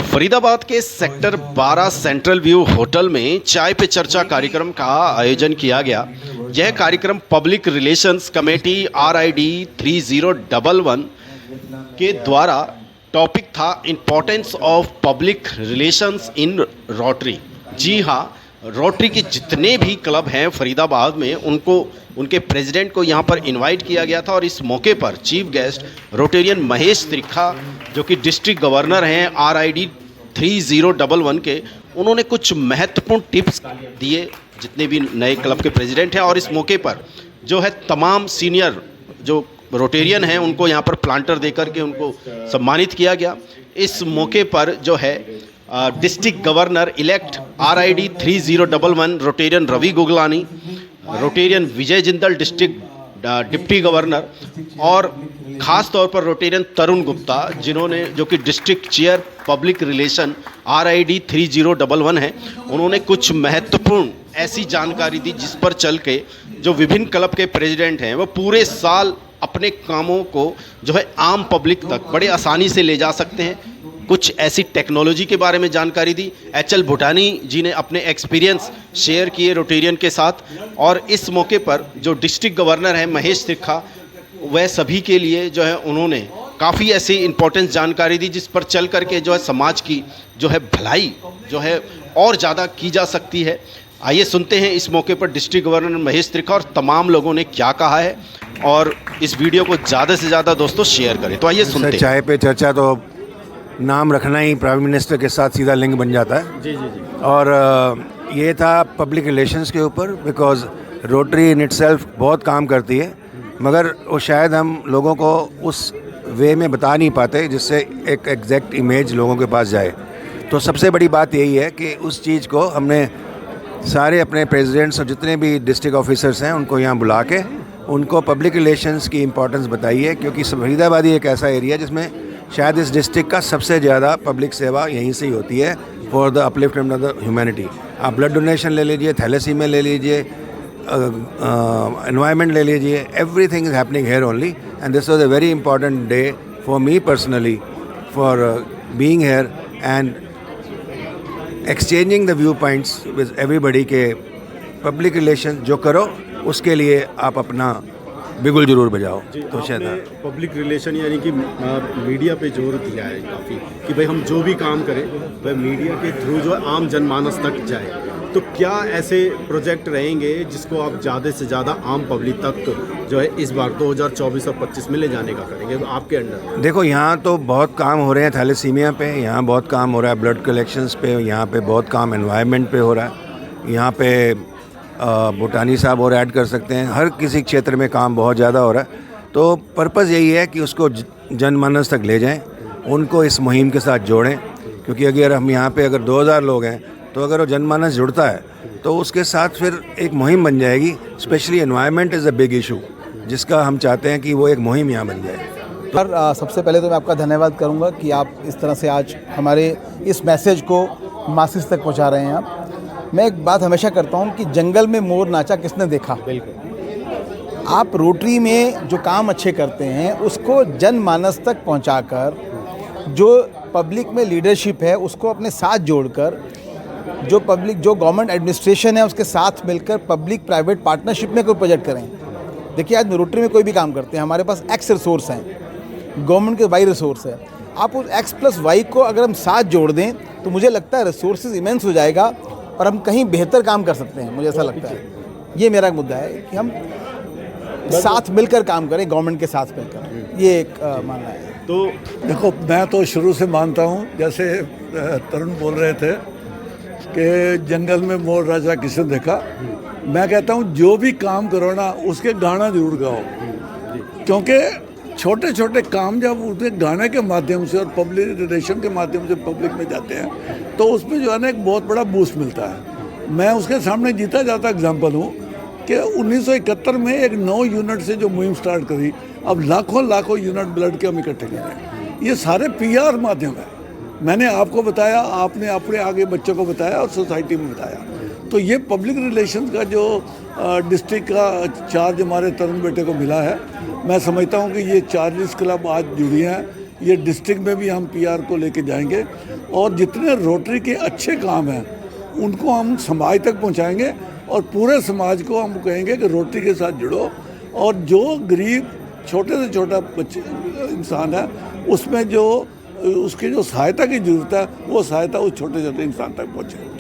फरीदाबाद के sector 12 central view hotel में चाय पे चर्चा कार्यक्रम का आयोजन किया गया। यह कार्यक्रम पब्लिक रिलेशंस कमेटी RID 3011 के द्वारा टॉपिक था importance of public relations in Rotary. जी हाँ, रोटरी के जितने भी क्लब हैं फरीदाबाद में उनके प्रेसिडेंट को यहाँ पर इनवाइट किया गया था और इस मौके पर chief guest Rotarian Mahesh Trikha जो कि डिस्ट्रिक्ट गवर्नर हैं RID 3011 के, उन्होंने कुछ महत्वपूर्ण टिप्स दिए जितने भी नए क्लब के प्रेसिडेंट हैं। और इस मौके पर जो है तमाम सीनियर जो रोटेरियन हैं उनको यहाँ पर प्लांटर देकर के उनको सम्मानित किया गया। इस मौके पर जो है district governor elect RID 3011 Rotarian Ravi Guglani, Rotarian Vijay Jindal district deputy governor और ख़ास तौर पर रोटेरियन तरुण गुप्ता जिन्होंने जो कि district chair public relation RID 3011 है, उन्होंने कुछ महत्वपूर्ण ऐसी जानकारी दी जिस पर चल के जो विभिन्न क्लब के प्रेसिडेंट हैं वो पूरे साल अपने कामों को जो है आम पब्लिक तक बड़े आसानी से ले जा सकते हैं। कुछ ऐसी टेक्नोलॉजी के बारे में जानकारी दी। HL भूटानी जी ने अपने एक्सपीरियंस शेयर किए रोटेरियन के साथ। और इस मौके पर जो डिस्ट्रिक्ट गवर्नर हैं महेश त्रिखा, वह सभी के लिए जो है उन्होंने काफ़ी ऐसी इम्पोर्टेंस जानकारी दी जिस पर चल करके जो है समाज की जो है भलाई जो है और ज़्यादा की जा सकती है। आइए सुनते हैं इस मौके पर डिस्ट्रिक्ट गवर्नर महेश त्रिखा और तमाम लोगों ने क्या कहा है और इस वीडियो को ज़्यादा से ज़्यादा दोस्तों शेयर करें। तो आइए सुनते हैं। चाय पे चर्चा तो नाम रखना ही प्राइम मिनिस्टर के साथ सीधा लिंक बन जाता है। जी जी जी। और ये था पब्लिक रिलेशंस के ऊपर, बिकॉज रोटरी इन इटसेल्फ बहुत काम करती है मगर वो शायद हम लोगों को उस वे में बता नहीं पाते जिससे एक एग्जैक्ट इमेज लोगों के पास जाए। तो सबसे बड़ी बात यही है कि उस चीज़ को हमने सारे अपने प्रेसिडेंट्स और जितने भी डिस्ट्रिक्ट ऑफिसर्स हैं उनको यहाँ बुला के उनको पब्लिक रिलेशंस की इम्पोर्टेंस बताई है, क्योंकि फरीदाबाद ही एक ऐसा एरिया जिसमें शायद इस डिस्ट्रिक्ट का सबसे ज़्यादा पब्लिक सेवा यहीं से ही होती है for the upliftment of the humanity. आप ब्लड डोनेशन ले लीजिए, थैलेसीमिया ले लीजिए, एनवायरनमेंट ले लीजिए, everything is happening here only. And this was a very important day for me personally for being here and exchanging the view points with everybody के public relation जो करो उसके लिए आप अपना बिगुल जरूर बजाओ। तो शायद पब्लिक रिलेशन यानी कि मीडिया पे जोर दिया है काफ़ी कि भाई हम जो भी काम करें वह मीडिया के थ्रू जो आम जनमानस तक जाए। तो क्या ऐसे प्रोजेक्ट रहेंगे जिसको आप ज़्यादा से ज़्यादा आम पब्लिक तक जो है इस बार 2024 और 25 में ले जाने का करेंगे आपके अंडर? देखो, यहाँ तो बहुत काम हो रहे हैं थैलेसीमिया पे, यहाँ बहुत काम हो रहा है ब्लड कलेक्शंस पे, यहाँ पे बहुत काम एनवायरनमेंट पे हो रहा है, यहाँ पे भूटानी साहब और ऐड कर सकते हैं। हर किसी क्षेत्र में काम बहुत ज़्यादा हो रहा है। तो पर्पज़ यही है कि उसको जनमानस तक ले जाएं, उनको इस मुहिम के साथ जोड़ें, क्योंकि अगर हम यहाँ पे अगर 2000 लोग हैं तो अगर वो जनमानस जुड़ता है तो उसके साथ फिर एक मुहिम बन जाएगी। Specially environment is a big issue जिसका हम चाहते हैं कि वो एक मुहिम यहाँ बन जाए। सर, सबसे पहले तो मैं आपका धन्यवाद करूँगा कि आप इस तरह से आज हमारे इस मैसेज को मासिस तक पहुँचा रहे हैं। आप मैं एक बात हमेशा करता हूँ कि जंगल में मोर नाचा किसने देखा। बिल्कुल। आप रोटरी में जो काम अच्छे करते हैं उसको जनमानस तक पहुँचाकर, जो पब्लिक में लीडरशिप है उसको अपने साथ जोड़कर, जो गवर्नमेंट एडमिनिस्ट्रेशन है उसके साथ मिलकर पब्लिक प्राइवेट पार्टनरशिप में कोई प्रोजेक्ट करें। देखिए, आज रोटरी में कोई भी काम करते हैं, हमारे पास एक्स रिसोर्स हैं, गवर्नमेंट के वाई रिसोर्स है। आप उस एक्स प्लस वाई को अगर हम साथ जोड़ दें तो मुझे लगता है रिसोर्सेज इमेंस हो जाएगा और हम कहीं बेहतर काम कर सकते हैं। मुझे ऐसा लगता है, ये मेरा मुद्दा है कि हम साथ मिलकर काम करें, गवर्नमेंट के साथ मिलकर, ये एक मानना है। तो देखो, मैं तो शुरू से मानता हूँ, जैसे तरुण बोल रहे थे कि जंगल में मोर राजा किसने देखा, मैं कहता हूँ जो भी काम करो ना उसके गाना जरूर गाओ, क्योंकि छोटे छोटे काम जब उसके गाने के माध्यम से और पब्लिक रिलेशन के माध्यम से पब्लिक में जाते हैं तो उसमें जो है ना एक बहुत बड़ा बूस्ट मिलता है। मैं उसके सामने जीता जाता एग्जांपल हूँ कि 1971 में एक 9 यूनिट से जो मुहिम स्टार्ट करी, अब लाखों यूनिट ब्लड के हम इकट्ठे कर रहे हैं। ये सारे PR माध्यम है। मैंने आपको बताया, आपने अपने आगे बच्चों को बताया और सोसाइटी में बताया। तो ये पब्लिक रिलेशंस का जो डिस्ट्रिक्ट का चार्ज हमारे तरुण बेटे को मिला है, मैं समझता हूँ कि ये 40 क्लब आज जुड़ी हैं। ये डिस्ट्रिक्ट में भी हम पीआर को लेके जाएंगे और जितने रोटरी के अच्छे काम हैं उनको हम समाज तक पहुंचाएंगे और पूरे समाज को हम कहेंगे कि रोटरी के साथ जुड़ो और जो गरीब छोटे से छोटा बच्चे इंसान है उसमें जो उसकी जो सहायता की ज़रूरत है वो सहायता उस छोटे छोटे इंसान तक पहुंचे।